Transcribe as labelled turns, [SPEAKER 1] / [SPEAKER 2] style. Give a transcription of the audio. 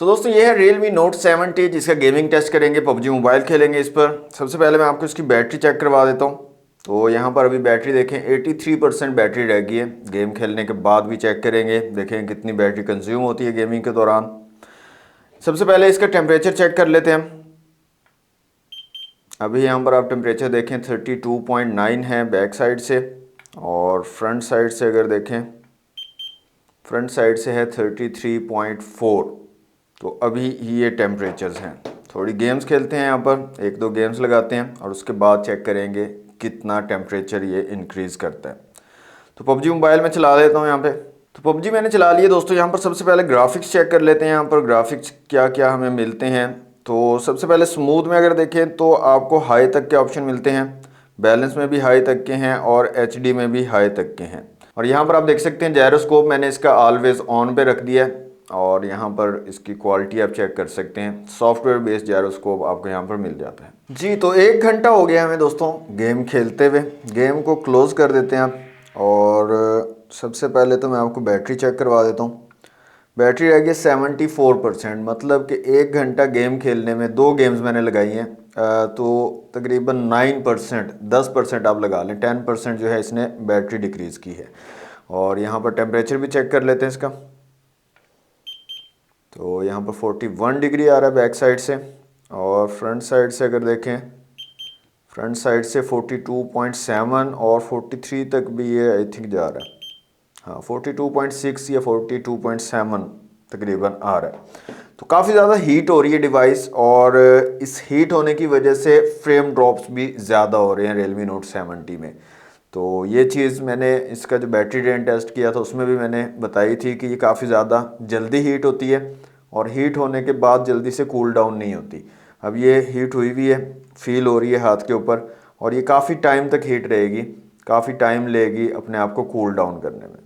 [SPEAKER 1] तो दोस्तों ये है Realme Note 70 जिसका गेमिंग टेस्ट करेंगे, पबजी मोबाइल खेलेंगे इस पर। सबसे पहले मैं आपको इसकी बैटरी चेक करवा देता हूँ। तो यहाँ पर अभी बैटरी देखें 83% बैटरी रह गई है। गेम खेलने के बाद भी चेक करेंगे, देखें कितनी बैटरी कंज्यूम होती है गेमिंग के दौरान। सबसे पहले इसका टेम्परेचर चेक कर लेते हैं। अभी यहाँ पर आप टेम्परेचर देखें 32.9 है बैक साइड से, और फ्रंट साइड से अगर देखें, फ्रंट साइड से है 33.4। तो अभी ये टेम्परेचर्स हैं। थोड़ी गेम्स खेलते हैं, यहाँ पर एक दो गेम्स लगाते हैं और उसके बाद चेक करेंगे कितना टेम्परेचर ये इंक्रीज़ करता है। तो पबजी मोबाइल में चला देता हूँ यहाँ पे। तो पबजी मैंने चला लिया दोस्तों। यहाँ पर सबसे पहले ग्राफिक्स चेक कर लेते हैं, यहाँ पर ग्राफिक्स क्या क्या हमें मिलते हैं। तो सबसे पहले स्मूथ में अगर देखें तो आपको हाई तक के ऑप्शन मिलते हैं, बैलेंस में भी हाई तक के हैं और HD में भी हाई तक के हैं। और यहाँ पर आप देख सकते हैं जायरोस्कोप मैंने इसका ऑलवेज ऑन पे रख दिया है, और यहाँ पर इसकी क्वालिटी आप चेक कर सकते हैं। सॉफ्टवेयर बेस्ड जायरोस्कोप आपको यहाँ पर मिल जाता है जी। तो 1 घंटा हो गया हमें दोस्तों गेम खेलते हुए। गेम को क्लोज कर देते हैं आप। और सबसे पहले तो मैं आपको बैटरी चेक करवा देता हूँ। बैटरी रह गई 74%, मतलब कि 1 घंटा गेम खेलने में 2 गेम्स मैंने लगाई हैं। तो तकरीबन 9%, 10% आप लगा लें, 10% जो है इसने बैटरी डिक्रीज़ की है। और यहाँ पर टेम्परेचर भी चेक कर लेते हैं इसका। तो यहाँ पर 41 डिग्री आ रहा है बैक साइड से, और फ्रंट साइड से अगर देखें, फ्रंट साइड से 42.7 और 43 तक भी ये आई थिंक जा रहा है। हाँ, 42.6 या 42.7 तकरीबन आ रहा है। तो काफ़ी ज़्यादा हीट हो रही है डिवाइस, और इस हीट होने की वजह से फ्रेम ड्रॉप्स भी ज़्यादा हो रहे हैं Realme Note 70 में। तो ये चीज़ मैंने इसका जो बैटरी ड्रेन टेस्ट किया था उसमें भी मैंने बताई थी कि ये काफ़ी ज़्यादा जल्दी हीट होती है, और हीट होने के बाद जल्दी से कूल डाउन नहीं होती। अब ये हीट हुई हुई है, फील हो रही है हाथ के ऊपर, और ये काफ़ी टाइम तक हीट रहेगी, काफ़ी टाइम लेगी अपने आप को कूल डाउन करने में।